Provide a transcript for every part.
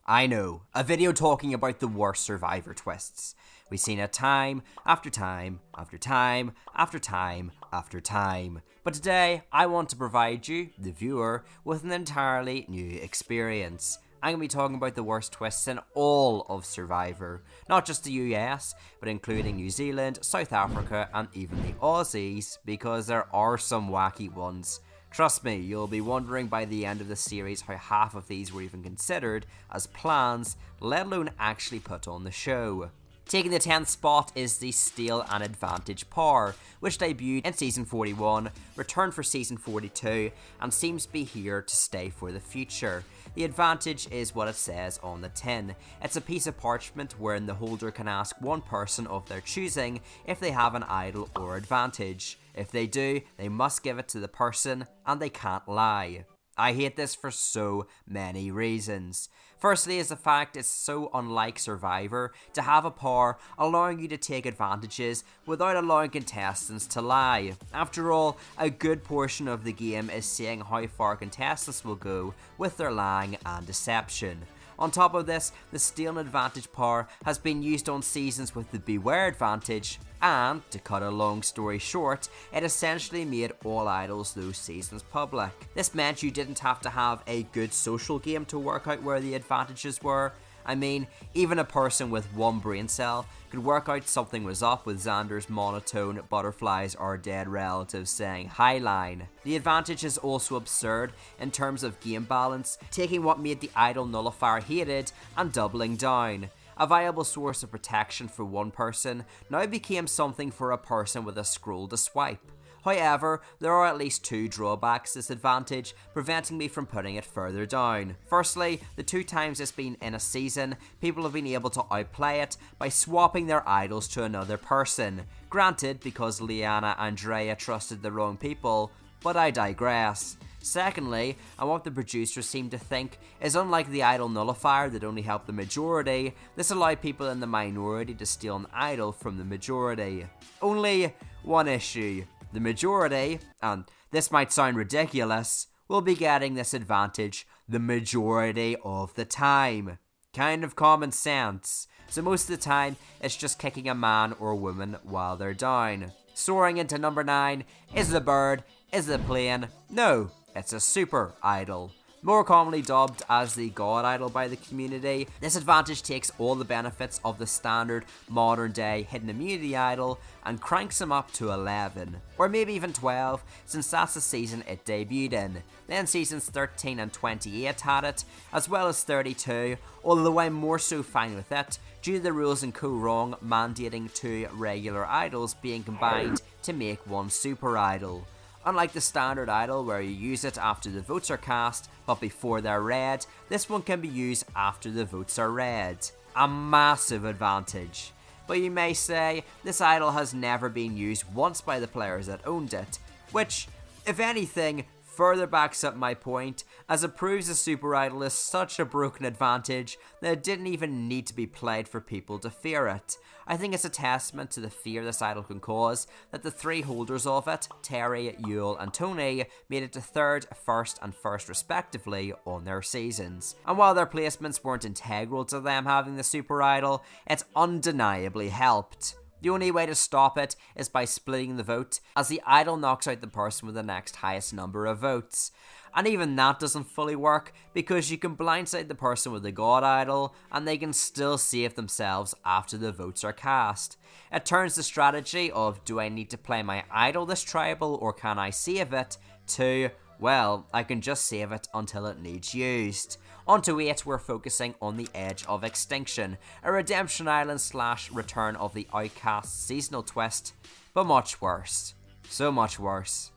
I know, a video talking about the worst Survivor twists. We've seen it time after time after time after time after time. But today, I want to provide you, the viewer, with an entirely new experience. I'm going to be talking about the worst twists in all of Survivor. Not just the US, but including New Zealand, South Africa, and even the Aussies, because there are some wacky ones. Trust me, you'll be wondering by the end of the series how half of these were even considered as plans, let alone actually put on the show. Taking the 10th spot is the Steal and Advantage Power, which debuted in Season 41, returned for Season 42, and seems to be here to stay for the future. The advantage is what it says on the tin. It's a piece of parchment wherein the holder can ask one person of their choosing if they have an idol or advantage. If they do, they must give it to the person, and they can't lie. I hate this for so many reasons. Firstly is the fact it's so unlike Survivor to have a power allowing you to take advantages without allowing contestants to lie. After all, a good portion of the game is seeing how far contestants will go with their lying and deception. On top of this, the Steal and Advantage power has been used on seasons with the Beware advantage, and, to cut a long story short, it essentially made all idols those seasons public. This meant you didn't have to have a good social game to work out where the advantages were. I mean, even a person with one brain cell could work out something was up with Xander's monotone butterflies are dead relatives saying hi line. The advantage is also absurd in terms of game balance, taking what made the idol nullifier hated and doubling down. A viable source of protection for one person now became something for a person with a scroll to swipe. However, there are at least two drawbacks to this advantage, preventing me from putting it further down. Firstly, the 2 times it's been in a season, people have been able to outplay it by swapping their idols to another person. Granted, because Liana and Drea trusted the wrong people, but I digress. Secondly, and what the producers seem to think is unlike the idol nullifier that only helped the majority, this allowed people in the minority to steal an idol from the majority. Only one issue. The majority, and this might sound ridiculous, will be getting this advantage the majority of the time. Kind of common sense. So most of the time, it's just kicking a man or woman while they're down. Soaring into number 9, is it a bird? Is it a plane? No, it's a super idol. More commonly dubbed as the God Idol by the community, this advantage takes all the benefits of the standard modern day hidden immunity idol and cranks them up to 11, or maybe even 12, since that's the season it debuted in. Then seasons 13 and 28 had it, as well as 32, although I'm more so fine with it, due to the rules in Co-Wrong mandating 2 regular idols being combined to make one super idol. Unlike the standard idol where you use it after the votes are cast, but before they're read, this one can be used after the votes are read. A massive advantage. But you may say, this idol has never been used once by the players that owned it, which, if anything, further backs up my point, as it proves the super idol is such a broken advantage that it didn't even need to be played for people to fear it. I think it's a testament to the fear this idol can cause that the 3 holders of it, Terry, Yule and Tony, made it to 3rd, 1st and 1st respectively on their seasons. And while their placements weren't integral to them having the super idol, it undeniably helped. The only way to stop it is by splitting the vote, as the idol knocks out the person with the next highest number of votes. And even that doesn't fully work, because you can blindside the person with the God Idol, and they can still save themselves after the votes are cast. It turns the strategy of, do I need to play my idol this tribal, or can I save it, to, well, I can just save it until it needs used. On to 8, we're focusing on the Edge of Extinction, a Redemption Island / Return of the Outcast seasonal twist, but much worse. So much worse.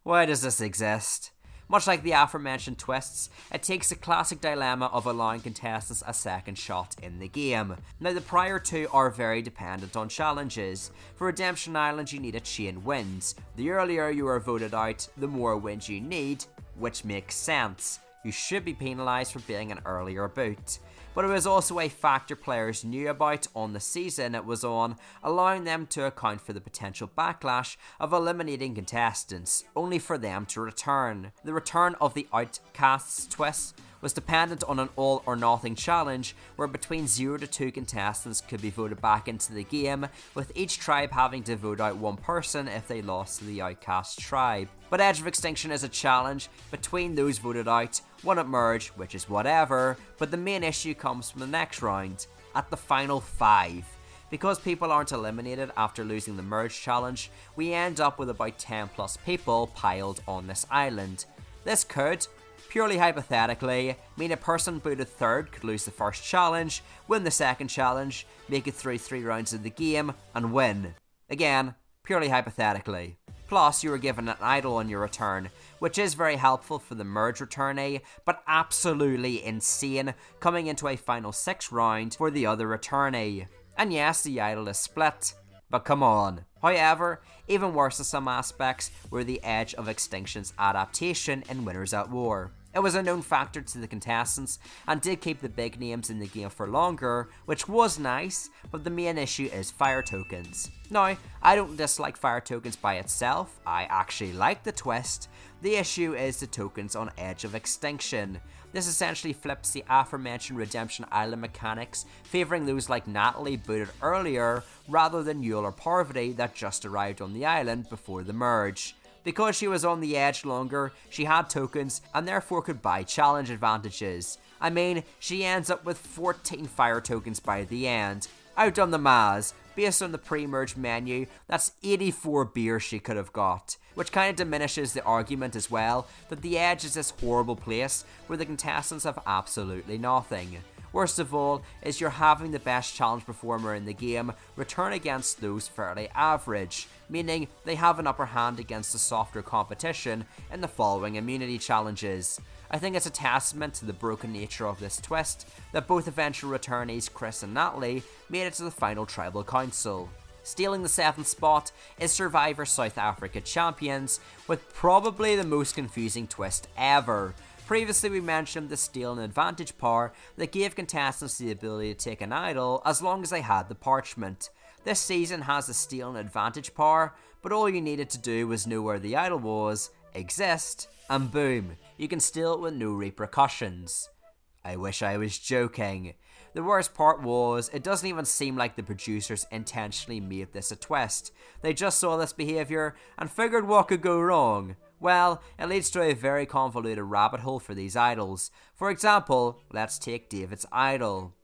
Why does this exist? Much like the aforementioned twists, it takes the classic dilemma of allowing contestants a second shot in the game. Now the prior 2 are very dependent on challenges. For Redemption Island you need a chain wins. The earlier you are voted out, the more wins you need, which makes sense. You should be penalised for being an earlier boot. But it was also a factor players knew about on the season it was on, allowing them to account for the potential backlash of eliminating contestants, only for them to return. The return of the Outcasts twist was dependent on an all or nothing challenge where between 0 to 2 contestants could be voted back into the game, with each tribe having to vote out one person if they lost to the outcast tribe. But Edge of Extinction is a challenge between those voted out, one at merge, which is whatever, but the main issue comes from the next round, at the final 5. Because people aren't eliminated after losing the merge challenge, we end up with about 10 plus people piled on this island. This could, purely hypothetically, mean a person voted third could lose the first challenge, win the second challenge, make it through 3 rounds of the game, and win. Again, purely hypothetically. Plus, you were given an idol on your return, which is very helpful for the merge returnee, but absolutely insane coming into a final 6 round for the other returnee. And yes, the idol is split, but come on. However, even worse in some aspects were the Edge of Extinction's adaptation in Winners at War. It was a known factor to the contestants and did keep the big names in the game for longer, which was nice, but the main issue is fire tokens. Now, I don't dislike fire tokens by itself, I actually like the twist. The issue is the tokens on Edge of Extinction. This essentially flips the aforementioned Redemption Island mechanics, favouring those like Natalie booted earlier, rather than Yule or Parvati that just arrived on the island before the merge. Because she was on the edge longer, she had tokens and therefore could buy challenge advantages. I mean, she ends up with 14 fire tokens by the end. Outdone the Maz, based on the pre-merge menu, that's 84 beers she could have got. Which kind of diminishes the argument as well, that the Edge is this horrible place where the contestants have absolutely nothing. Worst of all is you're having the best challenge performer in the game return against those fairly average, meaning they have an upper hand against the softer competition in the following immunity challenges. I think it's a testament to the broken nature of this twist that both eventual returnees Chris and Natalie made it to the final tribal council. Stealing the 7th spot is Survivor South Africa Champions, with probably the most confusing twist ever. Previously we mentioned the steal and advantage power that gave contestants the ability to take an idol as long as they had the parchment. This season has the steal and advantage power, but all you needed to do was know where the idol was, exist, and boom, you can steal it with no repercussions. I wish I was joking. The worst part was, it doesn't even seem like the producers intentionally made this a twist. They just saw this behaviour and figured what could go wrong. Well, it leads to a very convoluted rabbit hole for these idols. For example, let's take David's idol.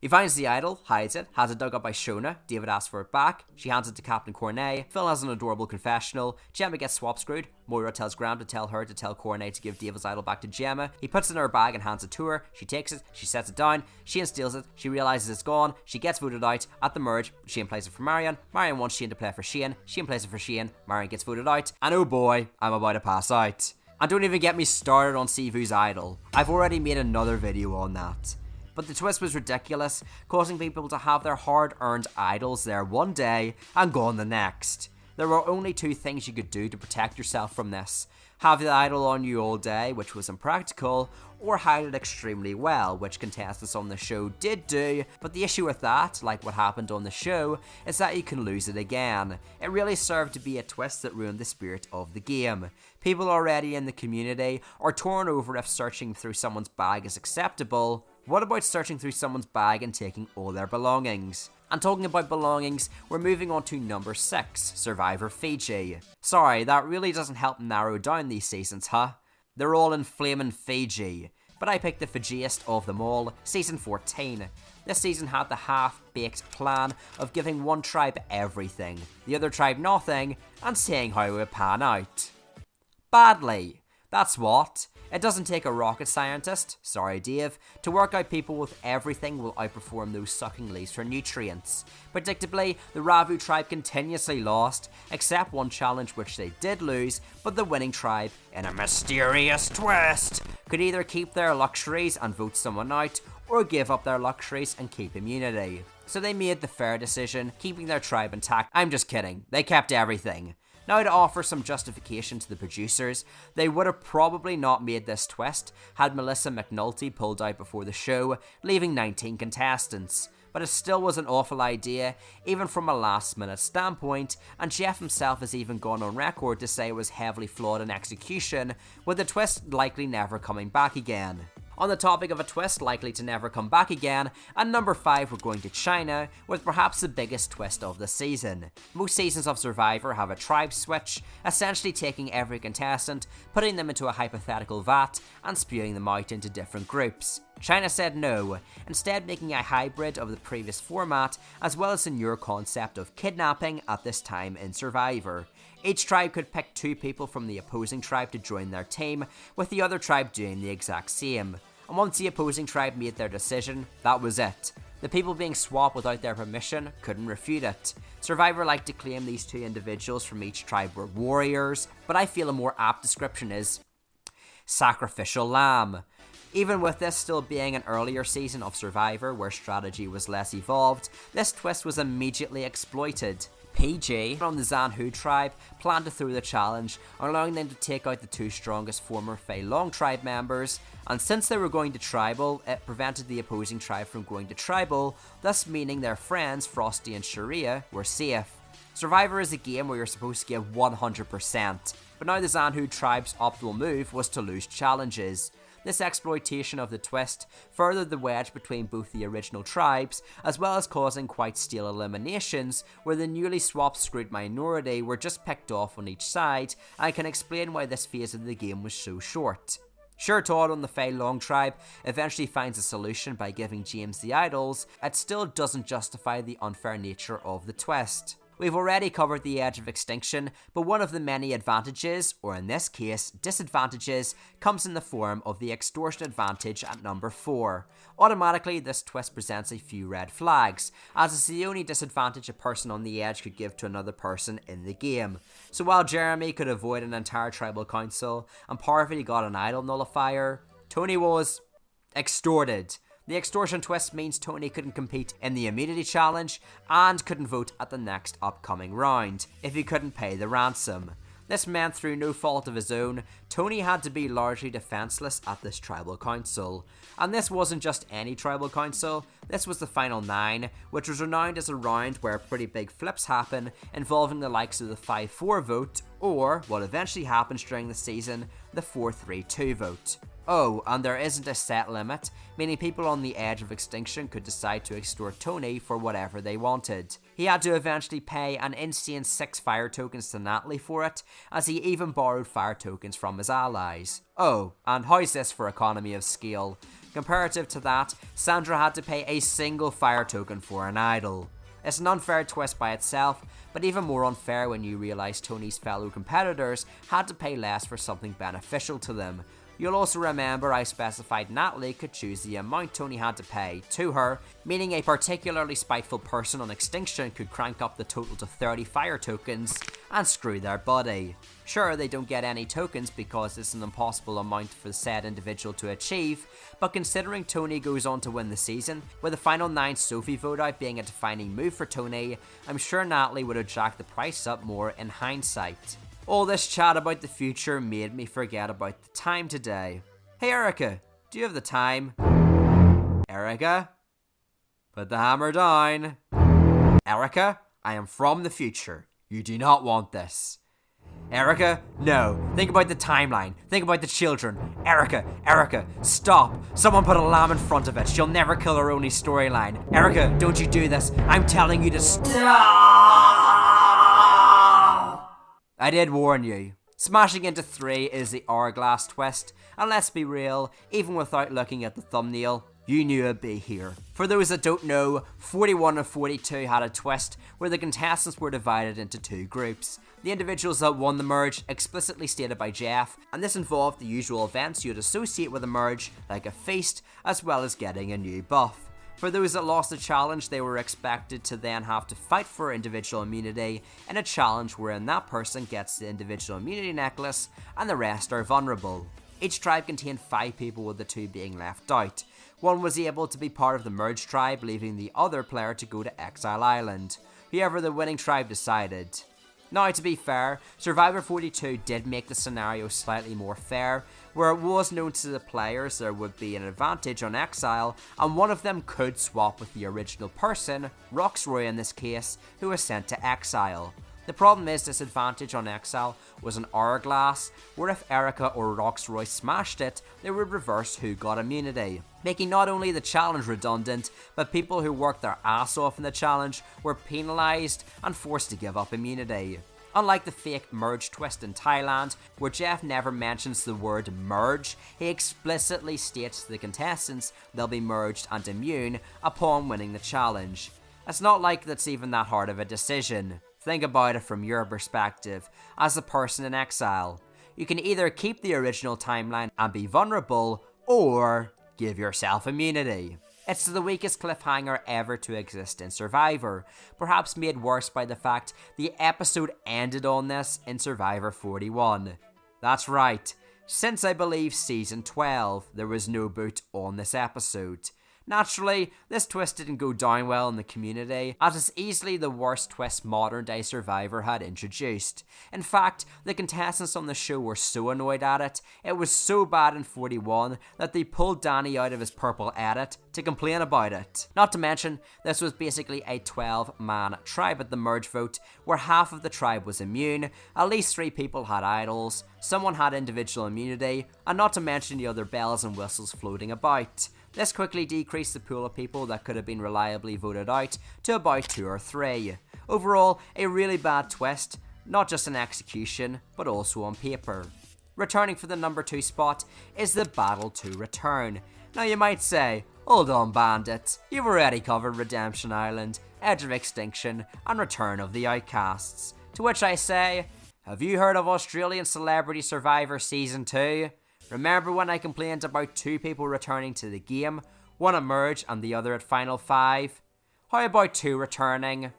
He finds the idol, hides it, has it dug up by Shona, David asks for it back, she hands it to Captain Cornet, Phil has an adorable confessional, Gemma gets swap screwed, Moira tells Graham to tell her to tell Cornet to give David's idol back to Gemma, he puts it in her bag and hands it to her, she takes it, she sets it down, Shane steals it, she realises it's gone, she gets voted out, at the merge, Shane plays it for Marion wants Shane to play for Shane plays it for Shane, Marion gets voted out, and oh boy, I'm about to pass out. And don't even get me started on Sivu's idol, I've already made another video on that. But the twist was ridiculous, causing people to have their hard-earned idols there one day and gone the next. There were only 2 things you could do to protect yourself from this. Have the idol on you all day, which was impractical, or hide it extremely well, which contestants on the show did do, but the issue with that, like what happened on the show, is that you can lose it again. It really served to be a twist that ruined the spirit of the game. People already in the community are torn over if searching through someone's bag is acceptable. What about searching through someone's bag and taking all their belongings? And talking about belongings, we're moving on to number 6, Survivor Fiji. Sorry, that really doesn't help narrow down these seasons, huh? They're all in flamin' Fiji. But I picked the Fijiest of them all, season 14. This season had the half-baked plan of giving one tribe everything, the other tribe nothing, and seeing how it would pan out. Badly. That's what. It doesn't take a rocket scientist, sorry Dave, to work out people with everything will outperform those sucking leaves for nutrients. Predictably, the Ravu tribe continuously lost, except one challenge which they did lose, but the winning tribe, in a mysterious twist, could either keep their luxuries and vote someone out, or give up their luxuries and keep immunity. So they made the fair decision, keeping their tribe intact. I'm just kidding, they kept everything. Now, to offer some justification to the producers, they would have probably not made this twist had Melissa McNulty pulled out before the show, leaving 19 contestants. But it still was an awful idea, even from a last minute standpoint, and Jeff himself has even gone on record to say it was heavily flawed in execution, with the twist likely never coming back again. On the topic of a twist likely to never come back again, at number 5 we're going to China, with perhaps the biggest twist of the season. Most seasons of Survivor have a tribe switch, essentially taking every contestant, putting them into a hypothetical vat, and spewing them out into different groups. China said no, instead making a hybrid of the previous format, as well as the newer concept of kidnapping at this time in Survivor. Each tribe could pick 2 people from the opposing tribe to join their team, with the other tribe doing the exact same. And once the opposing tribe made their decision, that was it. The people being swapped without their permission couldn't refute it. Survivor liked to claim these 2 individuals from each tribe were warriors, but I feel a more apt description is sacrificial lamb. Even with this still being an earlier season of Survivor where strategy was less evolved, this twist was immediately exploited. PG from the Zanhu tribe planned to throw the challenge, allowing them to take out the 2 strongest former Fei Long tribe members, and since they were going to tribal, it prevented the opposing tribe from going to tribal, thus meaning their friends Frosty and Sharia were safe. Survivor is a game where you're supposed to give 100%, but now the Zanhu tribe's optimal move was to lose challenges. This exploitation of the twist furthered the wedge between both the original tribes, as well as causing quite stale eliminations, where the newly swapped screwed minority were just picked off on each side, and I can explain why this phase of the game was so short. Sure, Todd on the Fei Long tribe eventually finds a solution by giving James the idols, it still doesn't justify the unfair nature of the twist. We've already covered the edge of Extinction, but one of the many advantages, or in this case, disadvantages, comes in the form of the Extortion Advantage at number 4. Automatically, this twist presents a few red flags, as it's the only disadvantage a person on the edge could give to another person in the game. So while Jeremy could avoid an entire tribal council, and Parvati got an idol nullifier, Tony was extorted. The extortion twist means Tony couldn't compete in the immunity challenge and couldn't vote at the next upcoming round if he couldn't pay the ransom. This meant through no fault of his own, Tony had to be largely defenseless at this tribal council. And this wasn't just any tribal council, this was the final 9, which was renowned as a round where pretty big flips happen, involving the likes of the 5-4 vote, or, what eventually happens during the season, the 4-3-2 vote. Oh, and there isn't a set limit, meaning people on the edge of Extinction could decide to extort Tony for whatever they wanted. He had to eventually pay an insane 6 fire tokens to Natalie for it, as he even borrowed fire tokens from his allies. Oh, and how's this for economy of scale? Comparative to that, Sandra had to pay a single fire token for an idol. It's an unfair twist by itself, but even more unfair when you realise Tony's fellow competitors had to pay less for something beneficial to them. You'll also remember I specified Natalie could choose the amount Tony had to pay to her, meaning a particularly spiteful person on Extinction could crank up the total to 30 fire tokens and screw their buddy. Sure, they don't get any tokens because it's an impossible amount for the said individual to achieve, but considering Tony goes on to win the season, with the final 9 Sophie vote out being a defining move for Tony, I'm sure Natalie would have jacked the price up more in hindsight. All this chat about the future made me forget about the time today. Hey Erica, do you have the time? Erica? Put the hammer down. Erica, I am from the future. You do not want this. Erica, no. Think about the timeline. Think about the children. Erica, stop. Someone put a lamb in front of it. She'll never kill her only storyline. Erica, don't you do this. I'm telling you to stop. I did warn you. Smashing into 3 is the Hourglass Twist, and let's be real, even without looking at the thumbnail, you knew it'd be here. For those that don't know, 41 and 42 had a twist where the contestants were divided into 2 groups. The individuals that won the merge, explicitly stated by Jeff, and this involved the usual events you'd associate with a merge, like a feast, as well as getting a new buff. For those that lost the challenge, they were expected to then have to fight for individual immunity in a challenge wherein that person gets the individual immunity necklace and the rest are vulnerable. Each tribe contained 5 people, with the 2 being left out. One was able to be part of the merged tribe, leaving the other player to go to Exile Island, whoever the winning tribe decided. Now, to be fair, Survivor 42 did make the scenario slightly more fair, where it was known to the players there would be an advantage on Exile, and one of them could swap with the original person, Roxroy in this case, who was sent to Exile. The problem is this advantage on Exile was an Hourglass, where if Erica or Roxroy smashed it, they would reverse who got immunity, making not only the challenge redundant, but people who worked their ass off in the challenge were penalised and forced to give up immunity. Unlike the fake merge twist in Thailand, where Jeff never mentions the word merge, he explicitly states to the contestants they'll be merged and immune upon winning the challenge. It's not like that's even that hard of a decision. Think about it from your perspective, as a person in exile. You can either keep the original timeline and be vulnerable, or give yourself immunity. It's the weakest cliffhanger ever to exist in Survivor, perhaps made worse by the fact the episode ended on this in Survivor 41. That's right, since I believe season 12, there was no boot on this episode. Naturally, this twist didn't go down well in the community, as it's easily the worst twist modern day Survivor had introduced. In fact, the contestants on the show were so annoyed at it, it was so bad in 41 that they pulled Danny out of his purple edit to complain about it. Not to mention, this was basically a 12-man tribe at the merge vote, where half of the tribe was immune, at least 3 people had idols, someone had individual immunity, and not to mention the other bells and whistles floating about. This quickly decreased the pool of people that could have been reliably voted out to about 2 or 3. Overall, a really bad twist, not just in execution, but also on paper. Returning for the number 2 spot is the Battle to Return. Now you might say, hold on bandit, you've already covered Redemption Island, Edge of Extinction, and Return of the Outcasts. To which I say, have you heard of Australian Celebrity Survivor Season 2? Remember when I complained about 2 people returning to the game, one at Merge and the other at Final 5? How about 2 returning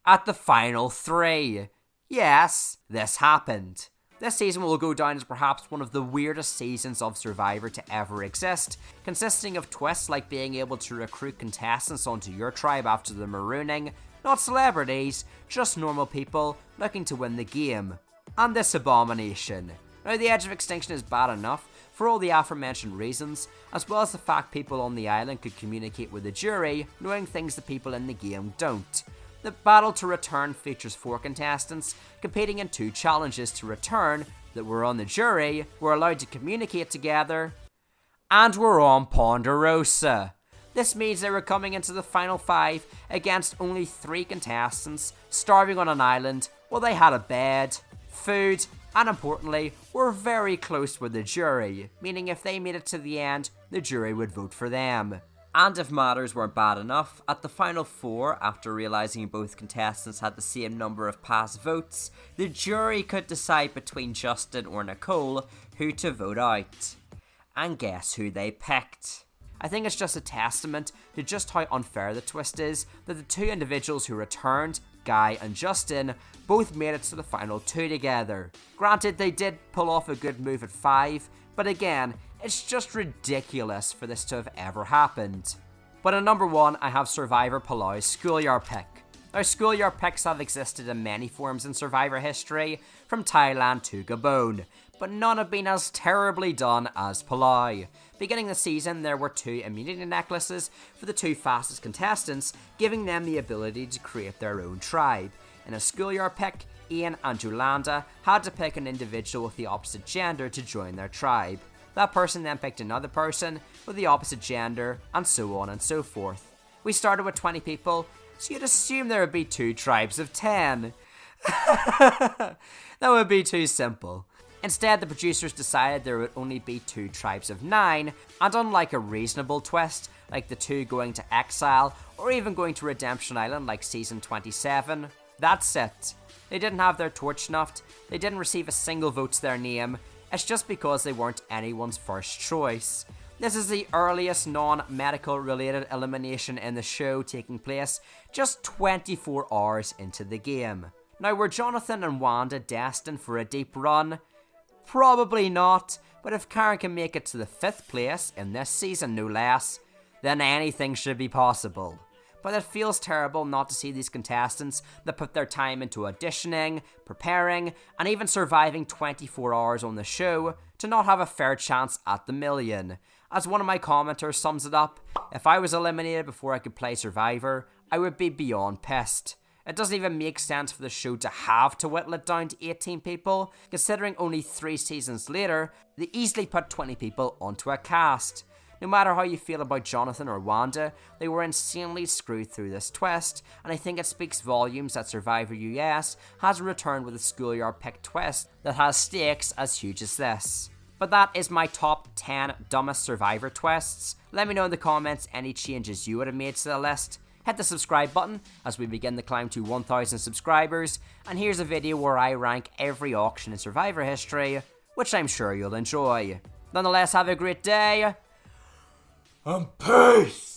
at the Final 3? Yes, this happened. This season will go down as perhaps one of the weirdest seasons of Survivor to ever exist, consisting of twists like being able to recruit contestants onto your tribe after the marooning, not celebrities, just normal people looking to win the game, and this abomination. Now, the Edge of Extinction is bad enough for all the aforementioned reasons, as well as the fact people on the island could communicate with the jury, knowing things the people in the game don't. The Battle to Return features 4 contestants competing in 2 challenges to return that were on the jury, were allowed to communicate together, and were on Ponderosa. This means they were coming into the Final 5 against only 3 contestants, starving on an island while they had a bed, food, and importantly, were very close with the jury, meaning if they made it to the end, the jury would vote for them. And if matters weren't bad enough, at the Final 4, after realising both contestants had the same number of past votes, the jury could decide between Justin or Nicole who to vote out. And guess who they picked? I think it's just a testament to just how unfair the twist is that the 2 individuals who returned, Guy and Justin, both made it to the Final 2 together. Granted, they did pull off a good move at 5, but again, it's just ridiculous for this to have ever happened. But at number 1, I have Survivor Palau's Schoolyard Pick. Now, Schoolyard Picks have existed in many forms in Survivor history, from Thailand to Gabon, but none have been as terribly done as Palau. Beginning the season, there were 2 immunity necklaces for the 2 fastest contestants, giving them the ability to create their own tribe. In a Schoolyard Pick, Ian and Yolanda had to pick an individual with the opposite gender to join their tribe. That person then picked another person with the opposite gender, and so on and so forth. We started with 20 people, so you'd assume there would be 2 tribes of 10. That would be too simple. Instead, the producers decided there would only be 2 tribes of 9, and unlike a reasonable twist, like the 2 going to exile, or even going to Redemption Island like season 27, that's it. They didn't have their torch snuffed, they didn't receive a single vote to their name, it's just because they weren't anyone's first choice. This is the earliest non-medical related elimination in the show taking place just 24 hours into the game. Now, were Jonathan and Wanda destined for a deep run? Probably not, but if Karen can make it to the 5th place in this season no less, then anything should be possible. But it feels terrible not to see these contestants that put their time into auditioning, preparing, and even surviving 24 hours on the show to not have a fair chance at the million. As one of my commenters sums it up, if I was eliminated before I could play Survivor, I would be beyond pissed. It doesn't even make sense for the show to have to whittle it down to 18 people, considering only 3 seasons later, they easily put 20 people onto a cast. No matter how you feel about Jonathan or Wanda, they were insanely screwed through this twist, and I think it speaks volumes that Survivor US has returned with a Schoolyard Pick twist that has stakes as huge as this. But that is my top 10 dumbest Survivor twists. Let me know in the comments any changes you would have made to the list. Hit the subscribe button as we begin the climb to 1,000 subscribers, and here's a video where I rank every auction in Survivor history, which I'm sure you'll enjoy. Nonetheless, have a great day, and peace!